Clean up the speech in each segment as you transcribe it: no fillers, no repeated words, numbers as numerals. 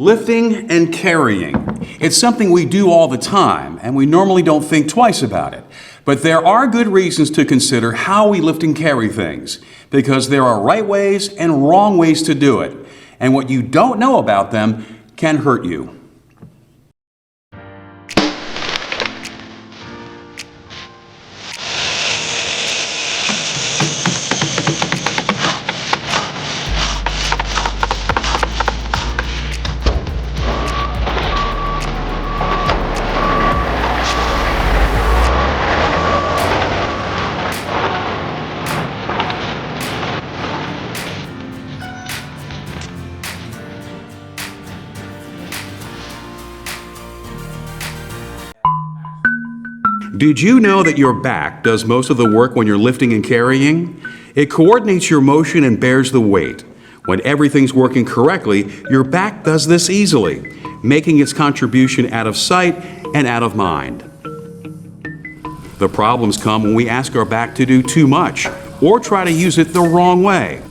Lifting and carrying. It's something we do all the time, and we normally don't think twice about it. But there are good reasons to consider how we lift and carry things, because there are right ways and wrong ways to do it. And what you don't know about them can hurt you. Did you know that your back does most of the work when you're lifting and carrying? It coordinates your motion and bears the weight. When everything's working correctly, your back does this easily, making its contribution out of sight and out of mind. The problems come when we ask our back to do too much or try to use it the wrong way.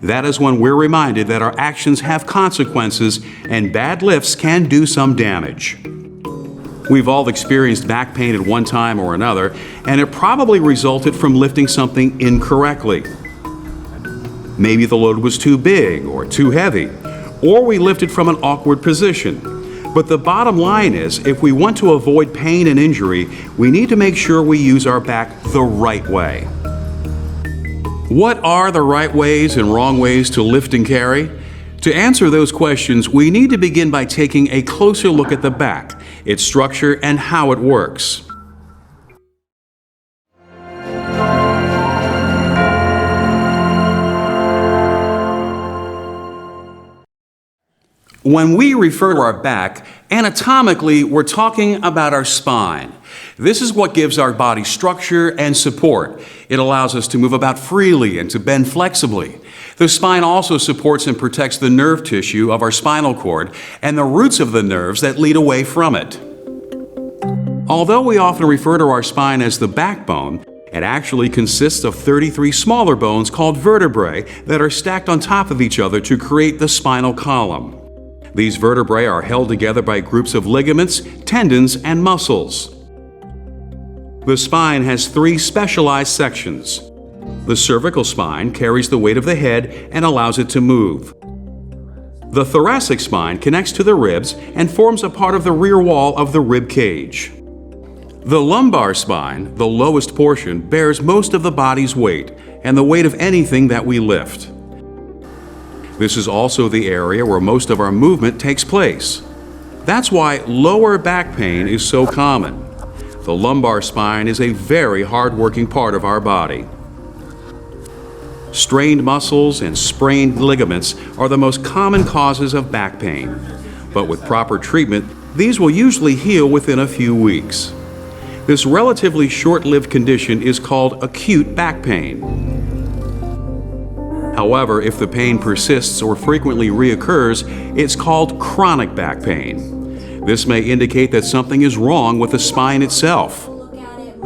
That is when we're reminded that our actions have consequences and bad lifts can do some damage. We've all experienced back pain at one time or another, and it probably resulted from lifting something incorrectly. Maybe the load was too big or too heavy, or we lifted from an awkward position. But the bottom line is, if we want to avoid pain and injury, we need to make sure we use our back the right way. What are the right ways and wrong ways to lift and carry? To answer those questions, we need to begin by taking a closer look at the back, its structure, and how it works. When we refer to our back, anatomically, we're talking about our spine. This is what gives our body structure and support. It allows us to move about freely and to bend flexibly. The spine also supports and protects the nerve tissue of our spinal cord and the roots of the nerves that lead away from it. Although we often refer to our spine as the backbone, it actually consists of 33 smaller bones called vertebrae that are stacked on top of each other to create the spinal column. These vertebrae are held together by groups of ligaments, tendons, and muscles. The spine has 3 specialized sections. The cervical spine carries the weight of the head and allows it to move. The thoracic spine connects to the ribs and forms a part of the rear wall of the rib cage. The lumbar spine, the lowest portion, bears most of the body's weight and the weight of anything that we lift. This is also the area where most of our movement takes place. That's why lower back pain is so common. The lumbar spine is a very hard-working part of our body. Strained muscles and sprained ligaments are the most common causes of back pain. But with proper treatment, these will usually heal within a few weeks. This relatively short-lived condition is called acute back pain. However, if the pain persists or frequently reoccurs, it's called chronic back pain. This may indicate that something is wrong with the spine itself.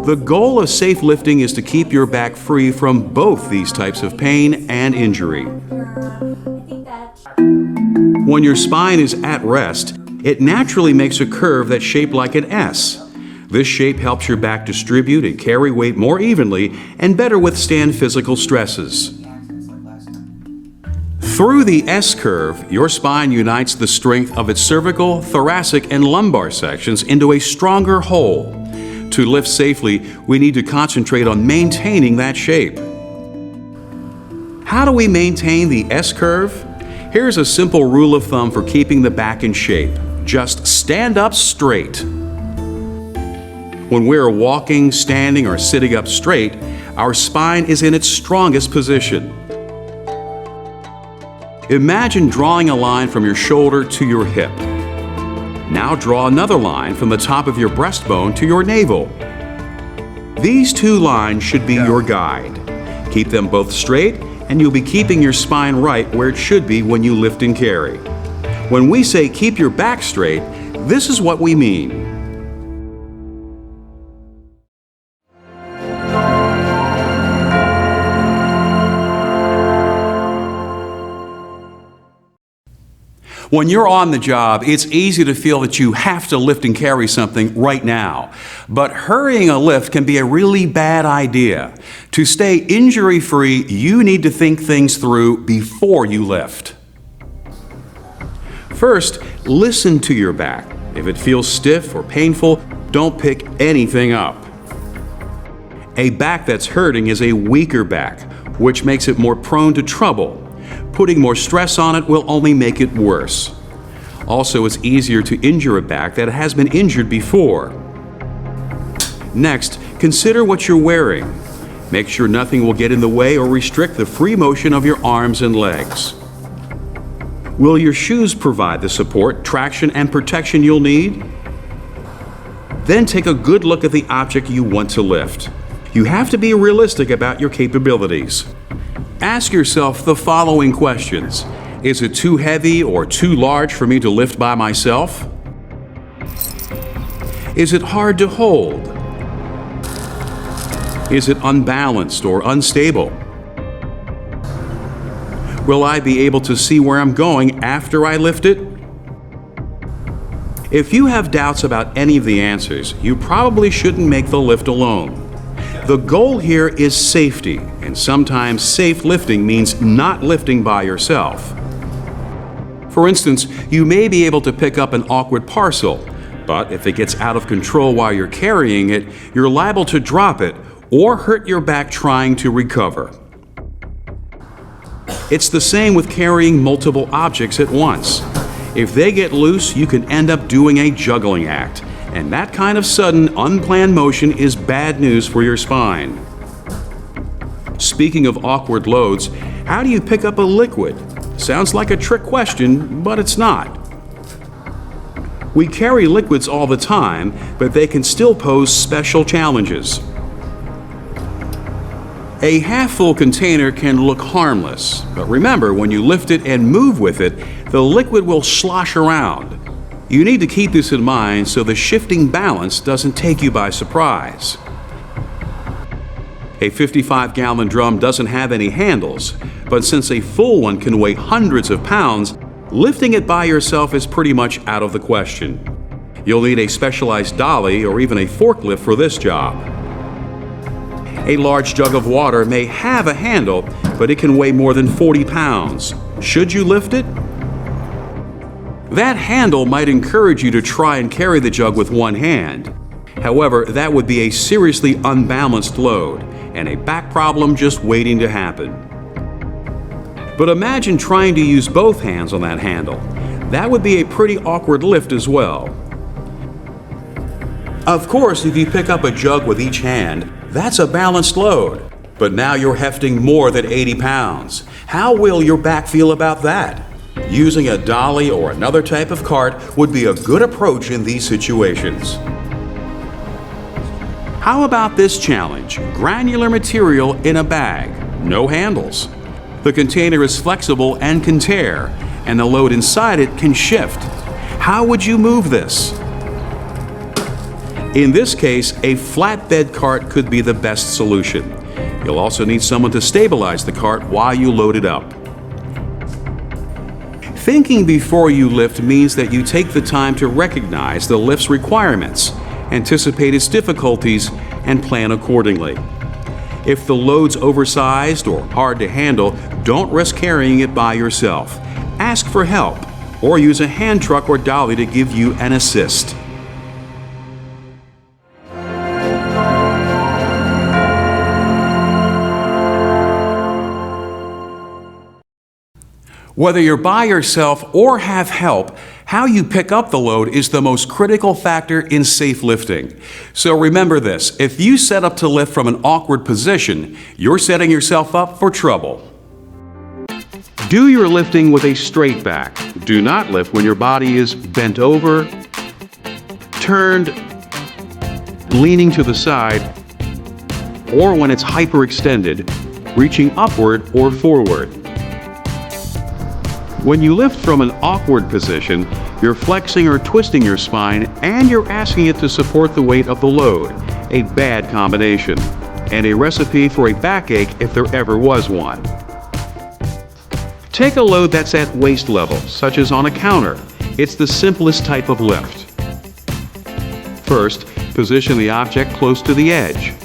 The goal of safe lifting is to keep your back free from both these types of pain and injury. When your spine is at rest, it naturally makes a curve that's shaped like an S. This shape helps your back distribute and carry weight more evenly and better withstand physical stresses. Through the S curve, your spine unites the strength of its cervical, thoracic, and lumbar sections into a stronger whole. To lift safely, we need to concentrate on maintaining that shape. How do we maintain the S curve? Here's a simple rule of thumb for keeping the back in shape. Just stand up straight. When we're walking, standing, or sitting up straight, our spine is in its strongest position. Imagine drawing a line from your shoulder to your hip. Now draw another line from the top of your breastbone to your navel. These 2 lines should be your guide. Keep them both straight, and you'll be keeping your spine right where it should be when you lift and carry. When we say keep your back straight, this is what we mean. When you're on the job, it's easy to feel that you have to lift and carry something right now. But hurrying a lift can be a really bad idea. To stay injury-free, you need to think things through before you lift. First, listen to your back. If it feels stiff or painful, don't pick anything up. A back that's hurting is a weaker back, which makes it more prone to trouble. Putting more stress on it will only make it worse. Also, it's easier to injure a back that has been injured before. Next, consider what you're wearing. Make sure nothing will get in the way or restrict the free motion of your arms and legs. Will your shoes provide the support, traction, and protection you'll need? Then take a good look at the object you want to lift. You have to be realistic about your capabilities. Ask yourself the following questions. Is it too heavy or too large for me to lift by myself? Is it hard to hold? Is it unbalanced or unstable? Will I be able to see where I'm going after I lift it? If you have doubts about any of the answers, you probably shouldn't make the lift alone. The goal here is safety, and sometimes safe lifting means not lifting by yourself. For instance, you may be able to pick up an awkward parcel, but if it gets out of control while you're carrying it, you're liable to drop it or hurt your back trying to recover. It's the same with carrying multiple objects at once. If they get loose, you can end up doing a juggling act. And that kind of sudden, unplanned motion is bad news for your spine. Speaking of awkward loads, how do you pick up a liquid? Sounds like a trick question, but it's not. We carry liquids all the time, but they can still pose special challenges. A half-full container can look harmless, but remember, when you lift it and move with it, the liquid will slosh around. You need to keep this in mind so the shifting balance doesn't take you by surprise. A 55-gallon drum doesn't have any handles, but since a full one can weigh hundreds of pounds, lifting it by yourself is pretty much out of the question. You'll need a specialized dolly or even a forklift for this job. A large jug of water may have a handle, but it can weigh more than 40 pounds. Should you lift it? That handle might encourage you to try and carry the jug with one hand. However, that would be a seriously unbalanced load and a back problem just waiting to happen. But imagine trying to use both hands on that handle. That would be a pretty awkward lift as well. Of course, if you pick up a jug with each hand, that's a balanced load. But now you're hefting more than 80 pounds. How will your back feel about that? Using a dolly or another type of cart would be a good approach in these situations. How about this challenge? Granular material in a bag, no handles. The container is flexible and can tear, and the load inside it can shift. How would you move this? In this case, a flatbed cart could be the best solution. You'll also need someone to stabilize the cart while you load it up. Thinking before you lift means that you take the time to recognize the lift's requirements, anticipate its difficulties, and plan accordingly. If the load's oversized or hard to handle, don't risk carrying it by yourself. Ask for help, or use a hand truck or dolly to give you an assist. Whether you're by yourself or have help, how you pick up the load is the most critical factor in safe lifting. So remember this, if you set up to lift from an awkward position, you're setting yourself up for trouble. Do your lifting with a straight back. Do not lift when your body is bent over, turned, leaning to the side, or when it's hyperextended, reaching upward or forward. When you lift from an awkward position, you're flexing or twisting your spine and you're asking it to support the weight of the load, a bad combination, and a recipe for a backache if there ever was one. Take a load that's at waist level, such as on a counter. It's the simplest type of lift. First, position the object close to the edge.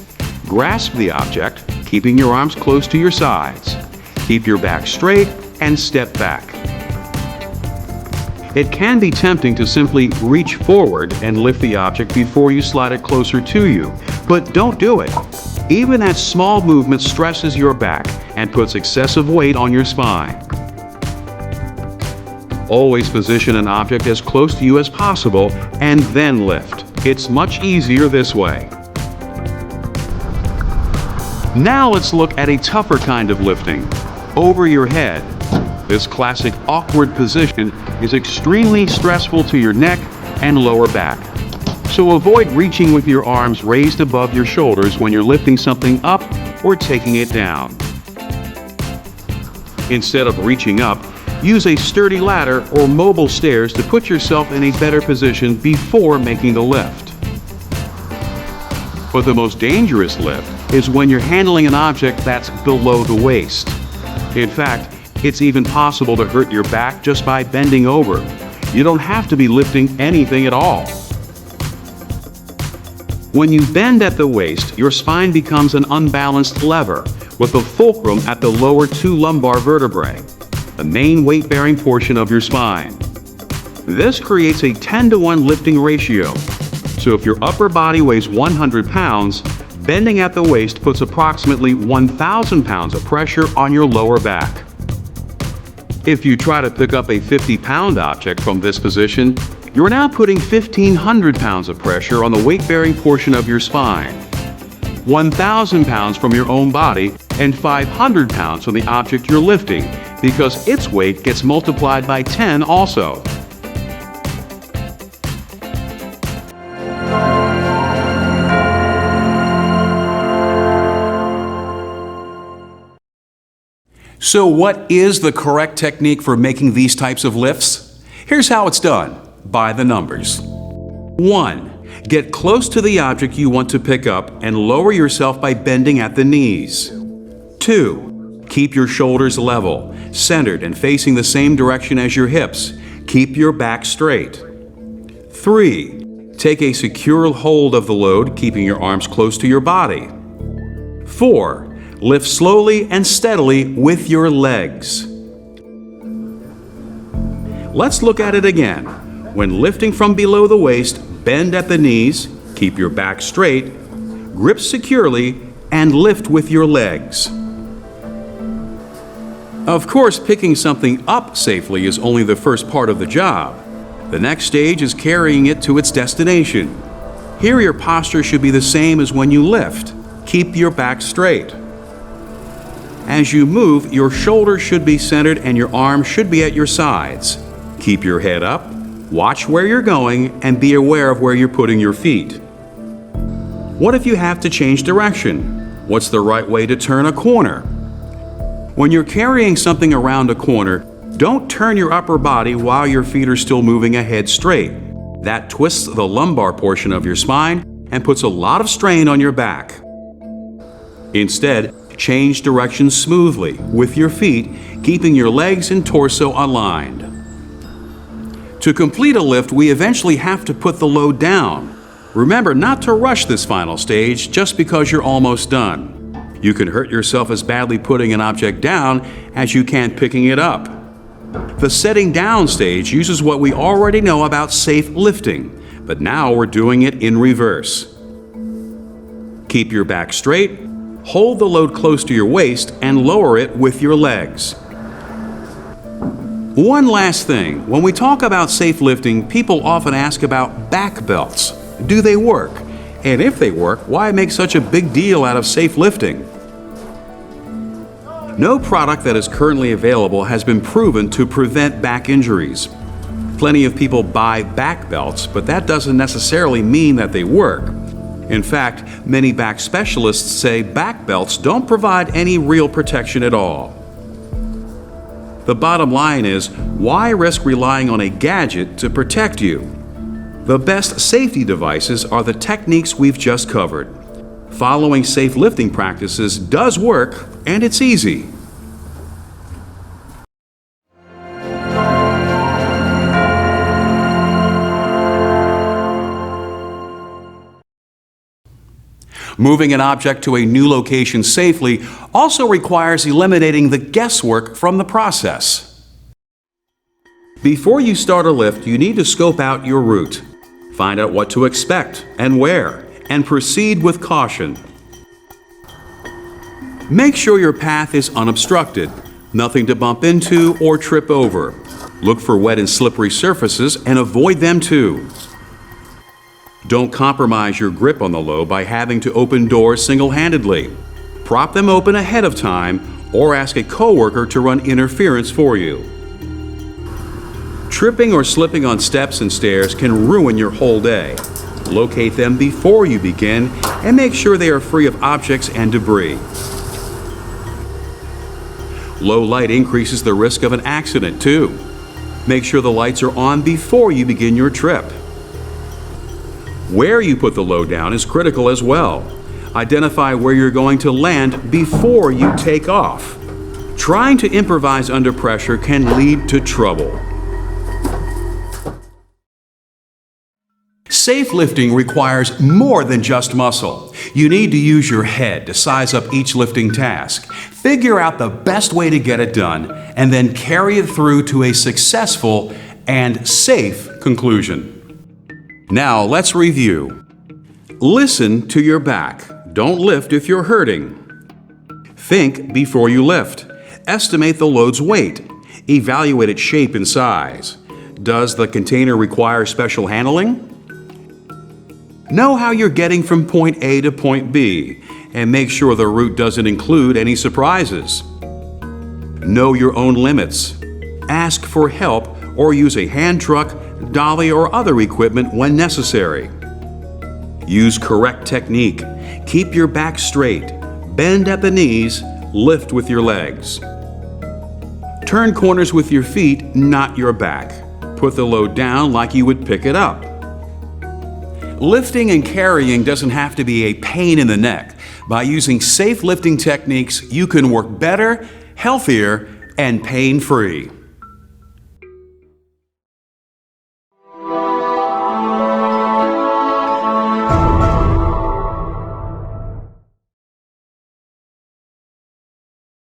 Grasp the object, keeping your arms close to your sides. Keep your back straight and step back. It can be tempting to simply reach forward and lift the object before you slide it closer to you, but don't do it. Even that small movement stresses your back and puts excessive weight on your spine. Always position an object as close to you as possible and then lift. It's much easier this way. Now let's look at a tougher kind of lifting, over your head. This classic awkward position is extremely stressful to your neck and lower back. So avoid reaching with your arms raised above your shoulders when you're lifting something up or taking it down. Instead of reaching up, use a sturdy ladder or mobile stairs to put yourself in a better position before making the lift. But the most dangerous lift is when you're handling an object that's below the waist. In fact, it's even possible to hurt your back just by bending over. You don't have to be lifting anything at all. When you bend at the waist, your spine becomes an unbalanced lever with the fulcrum at the lower two lumbar vertebrae, the main weight-bearing portion of your spine. This creates a 10-to-1 lifting ratio. So if your upper body weighs 100 pounds, bending at the waist puts approximately 1,000 pounds of pressure on your lower back. If you try to pick up a 50-pound object from this position, you're now putting 1,500 pounds of pressure on the weight-bearing portion of your spine, 1,000 pounds from your own body, and 500 pounds from the object you're lifting, because its weight gets multiplied by 10 also. So what is the correct technique for making these types of lifts? Here's how it's done, by the numbers. 1. Get close to the object you want to pick up and lower yourself by bending at the knees. 2. Keep your shoulders level, centered and facing the same direction as your hips. Keep your back straight. 3. Take a secure hold of the load, keeping your arms close to your body. 4. Lift slowly and steadily with your legs. Let's look at it again. When lifting from below the waist, bend at the knees, keep your back straight, grip securely, and lift with your legs. Of course, picking something up safely is only the first part of the job. The next stage is carrying it to its destination. Here your posture should be the same as when you lift. Keep your back straight. As you move, your shoulders should be centered and your arms should be at your sides. Keep your head up, watch where you're going, and be aware of where you're putting your feet. What if you have to change direction? What's the right way to turn a corner? When you're carrying something around a corner, don't turn your upper body while your feet are still moving ahead straight. That twists the lumbar portion of your spine and puts a lot of strain on your back. Instead, change direction smoothly with your feet, keeping your legs and torso aligned. To complete a lift, we eventually have to put the load down. Remember not to rush this final stage just because you're almost done. You can hurt yourself as badly putting an object down as you can picking it up. The setting down stage uses what we already know about safe lifting, but now we're doing it in reverse. Keep your back straight, hold the load close to your waist, and lower it with your legs. One last thing, when we talk about safe lifting, people often ask about back belts. Do they work? And if they work, why make such a big deal out of safe lifting? No product that is currently available has been proven to prevent back injuries. Plenty of people buy back belts, but that doesn't necessarily mean that they work. In fact, many back specialists say back belts don't provide any real protection at all. The bottom line is, why risk relying on a gadget to protect you? The best safety devices are the techniques we've just covered. Following safe lifting practices does work, and it's easy. Moving an object to a new location safely also requires eliminating the guesswork from the process. Before you start a lift, you need to scope out your route. Find out what to expect and where, and proceed with caution. Make sure your path is unobstructed, nothing to bump into or trip over. Look for wet and slippery surfaces and avoid them too. Don't compromise your grip on the low by having to open doors single-handedly. Prop them open ahead of time or ask a coworker to run interference for you. Tripping or slipping on steps and stairs can ruin your whole day. Locate them before you begin and make sure they are free of objects and debris. Low light increases the risk of an accident too. Make sure the lights are on before you begin your trip. Where you put the load down is critical as well. Identify where you're going to land before you take off. Trying to improvise under pressure can lead to trouble. Safe lifting requires more than just muscle. You need to use your head to size up each lifting task, figure out the best way to get it done, and then carry it through to a successful and safe conclusion. Now let's review. Listen to your back. Don't lift if you're hurting. Think before you lift. Estimate the load's weight. Evaluate its shape and size. Does the container require special handling? Know how you're getting from point A to point B, and make sure the route doesn't include any surprises. Know your own limits. Ask for help or use a hand truck, dolly, or other equipment when necessary. Use correct technique. Keep your back straight. Bend at the knees. Lift with your legs. Turn corners with your feet, not your back. Put the load down like you would pick it up. Lifting and carrying doesn't have to be a pain in the neck. By using safe lifting techniques, you can work better, healthier, and pain-free.